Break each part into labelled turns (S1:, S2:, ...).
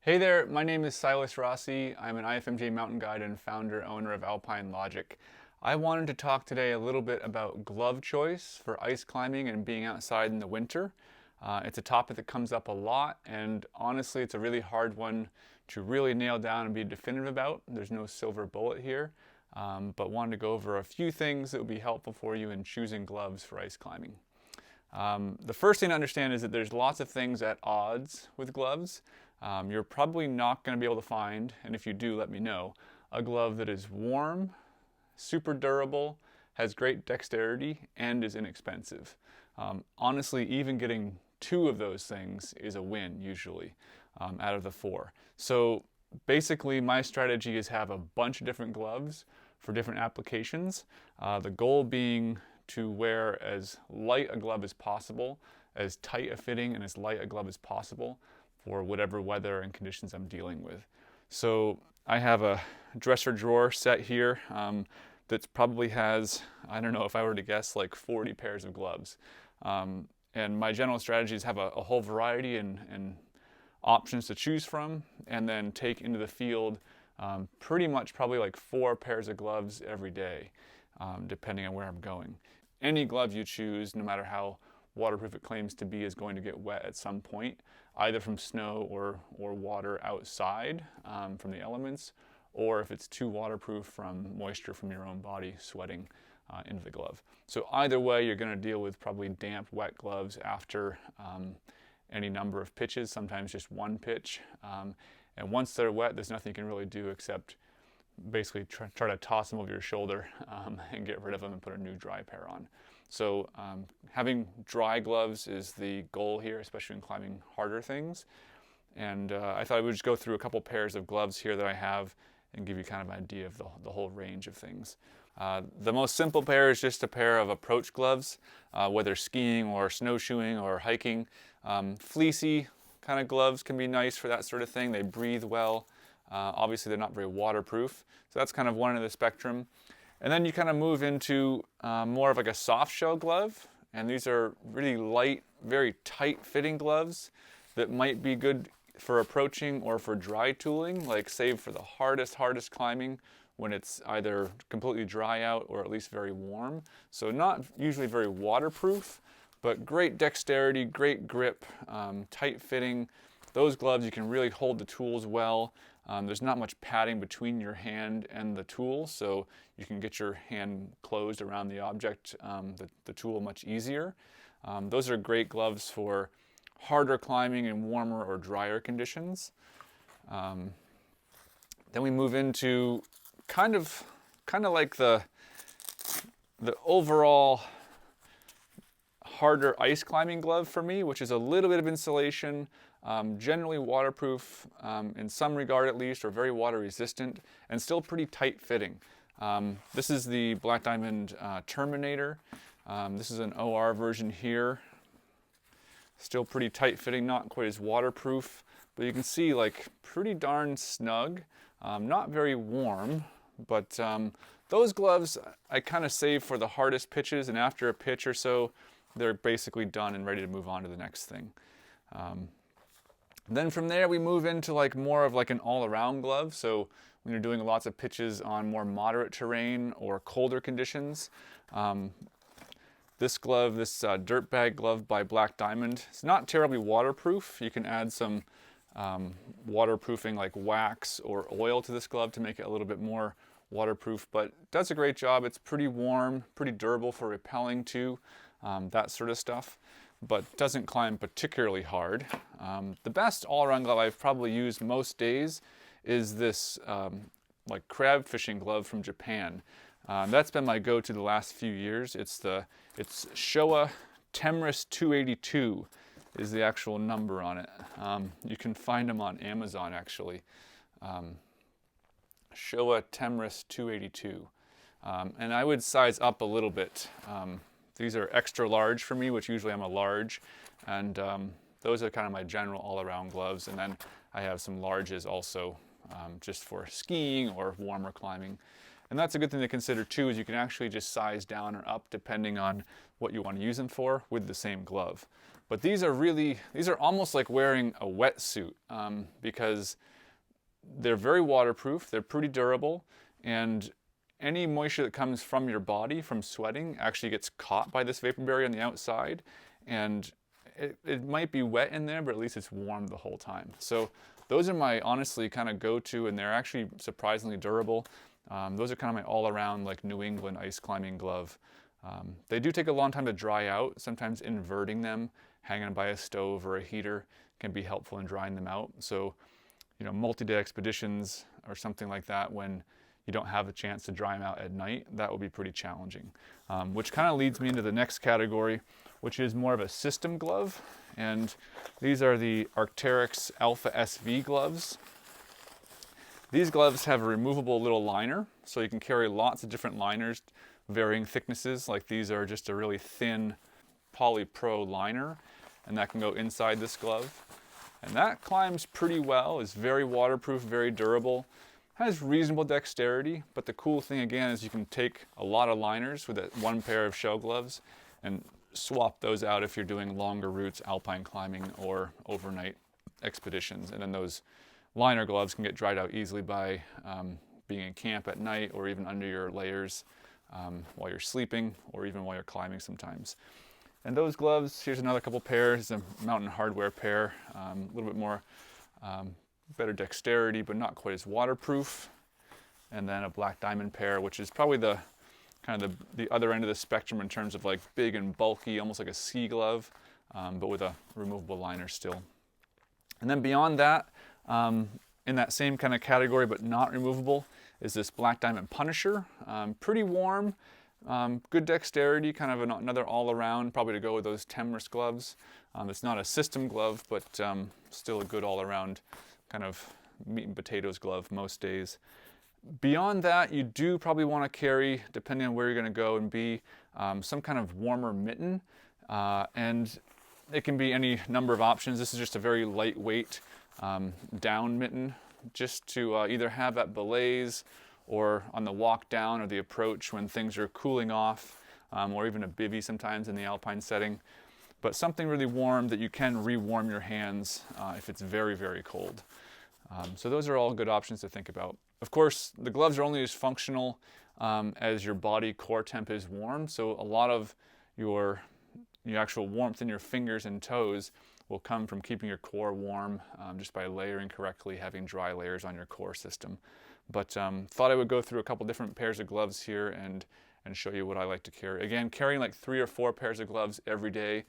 S1: Hey there, my name is Silas Rossi. I'm an IFMGA mountain guide and owner of Alpine Logic. I wanted to talk today a little bit about glove choice for ice climbing and being outside in the winter. It's a topic that comes up a lot, and honestly it's a really hard one to really nail down and be definitive about. There's no silver bullet here, but wanted to go over a few things that would be helpful for you in choosing gloves for ice climbing. The first thing to understand is that there's lots of things at odds with gloves. You're probably not going to be able to find, and if you do, let me know, a glove that is warm, super durable, has great dexterity, and is inexpensive. Honestly, even getting two of those things is a win usually out of the four. So basically my strategy is have a bunch of different gloves for different applications. The goal being to wear as light a glove as possible, as tight a fitting and as light a glove as possible for whatever weather and conditions I'm dealing with. So I have a dresser drawer set here that probably has, I don't know if I were to guess, like 40 pairs of gloves. And my general strategy is have a whole variety and options to choose from, and then take into the field pretty much probably like 4 pairs of gloves every day, depending on where I'm going. Any glove you choose, no matter how waterproof it claims to be, is going to get wet at some point, either from snow or water outside from the elements, or if it's too waterproof from moisture from your own body sweating into the glove. So either way, you're going to deal with probably damp, wet gloves after any number of pitches, sometimes just one pitch. And once they're wet, there's nothing you can really do except basically try to toss them over your shoulder and get rid of them and put a new dry pair on. So having dry gloves is the goal here, especially in climbing harder things. And I thought I would just go through a couple pairs of gloves here that I have and give you kind of an idea of the whole range of things. The most simple pair is just a pair of approach gloves, whether skiing or snowshoeing or hiking. Fleecy kind of gloves can be nice for that sort of thing. They breathe well. Obviously they're not very waterproof, so that's kind of one end of the spectrum. And then you kind of move into more of like a soft shell glove, and these are really light, very tight fitting gloves that might be good for approaching or for dry tooling, like save for the hardest climbing when it's either completely dry out or at least very warm. So not usually very waterproof, but great dexterity, great grip, tight fitting. Those gloves, you can really hold the tools well. There's not much padding between your hand and the tool, so you can get your hand closed around the object, the tool, much easier. Those are great gloves for harder climbing in warmer or drier conditions. Then we move into kind of like the overall harder ice climbing glove for me, which is a little bit of insulation, generally waterproof in some regard at least, or very water resistant, and still pretty tight fitting. This is the Black Diamond Terminator. This is an OR version here. Still pretty tight fitting, not quite as waterproof, but you can see like pretty darn snug. Not very warm, but those gloves I kind of save for the hardest pitches, and after a pitch or so, they're basically done and ready to move on to the next thing. Then from there we move into like more of like an all-around glove. So when you're doing lots of pitches on more moderate terrain or colder conditions, this glove, this Dirtbag glove by Black Diamond, it's not terribly waterproof. You can add some waterproofing like wax or oil to this glove to make it a little bit more waterproof, but it does a great job. It's pretty warm, pretty durable for rappelling too, that sort of stuff, but doesn't climb particularly hard. The best all-around glove I've probably used most days is this like crab fishing glove from Japan. That's been my go-to the last few years. It's Showa Temris 282 is the actual number on it. You can find them on Amazon actually. Showa Temris 282. And I would size up a little bit. These are extra large for me, which usually I'm a large, and those are kind of my general all-around gloves. And then I have some larges also, just for skiing or warmer climbing. And that's a good thing to consider too, is you can actually just size down or up depending on what you want to use them for with the same glove. But these are almost like wearing a wetsuit, because they're very waterproof, they're pretty durable, and any moisture that comes from your body from sweating actually gets caught by this vapor barrier on the outside, and it might be wet in there, but at least it's warm the whole time. So those are my honestly kind of go-to, and they're actually surprisingly durable. Those are kind of my all-around like New England ice climbing glove. They do take a long time to dry out. Sometimes inverting them, hanging by a stove or a heater can be helpful in drying them out. So, you know, multi-day expeditions or something like that, when you don't have a chance to dry them out at night, that will be pretty challenging. Which kind of leads me into the next category, which is more of a system glove. And these are the ArcTeryx Alpha SV gloves. These gloves have a removable little liner, so you can carry lots of different liners, varying thicknesses. Like these are just a really thin polypro liner, and that can go inside this glove. And that climbs pretty well, is very waterproof, very durable, has reasonable dexterity, but the cool thing again is you can take a lot of liners with that one pair of shell gloves and swap those out if you're doing longer routes, alpine climbing, or overnight expeditions. And then those liner gloves can get dried out easily by being in camp at night, or even under your layers while you're sleeping, or even while you're climbing sometimes. And those gloves, here's another couple pairs, a Mountain Hardwear pair, a little bit more better dexterity, but not quite as waterproof. And then a Black Diamond pair, which is probably the kind of the other end of the spectrum in terms of like big and bulky, almost like a ski glove, but with a removable liner still. And then beyond that, in that same kind of category but not removable, is this Black Diamond Punisher. Pretty warm, good dexterity, kind of another all-around, probably to go with those Terminator gloves. It's not a system glove, but still a good all-around kind of meat and potatoes glove most days. Beyond that, you do probably want to carry, depending on where you're going to go and be, some kind of warmer mitten. And it can be any number of options. This is just a very lightweight down mitten, just to either have at belays or on the walk down or the approach when things are cooling off, or even a bivvy sometimes in the alpine setting. But something really warm that you can re-warm your hands if it's very, very cold. So those are all good options to think about. Of course, the gloves are only as functional as your body core temp is warm. So a lot of your actual warmth in your fingers and toes will come from keeping your core warm just by layering correctly, having dry layers on your core system. But thought I would go through a couple different pairs of gloves here and show you what I like to carry. Again, carrying like 3 or 4 pairs of gloves every day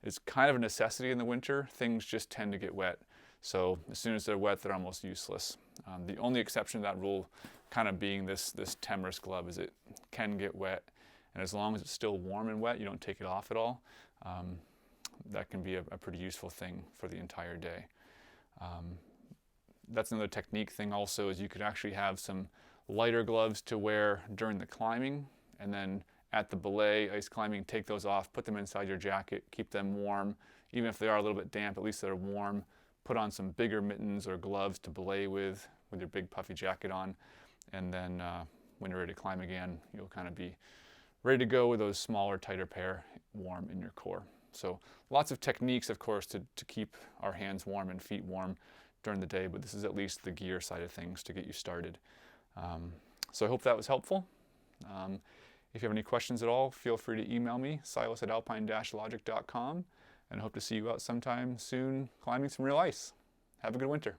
S1: is kind of a necessity in the winter. Things just tend to get wet. So as soon as they're wet, they're almost useless. The only exception to that rule kind of being this Terminator glove is it can get wet. And as long as it's still warm and wet, you don't take it off at all. That can be a pretty useful thing for the entire day. That's another technique thing also, is you could actually have some lighter gloves to wear during the climbing, and then at the belay, ice climbing, take those off, put them inside your jacket, keep them warm. Even if they are a little bit damp, at least they're warm. Put on some bigger mittens or gloves to belay with your big puffy jacket on, and then when you're ready to climb again, you'll kind of be ready to go with those smaller, tighter pair warm in your core. So lots of techniques, of course, to keep our hands warm and feet warm during the day, but this is at least the gear side of things to get you started. So I hope that was helpful. If you have any questions at all, feel free to email me, silas@alpine-logic.com, and I hope to see you out sometime soon climbing some real ice. Have a good winter.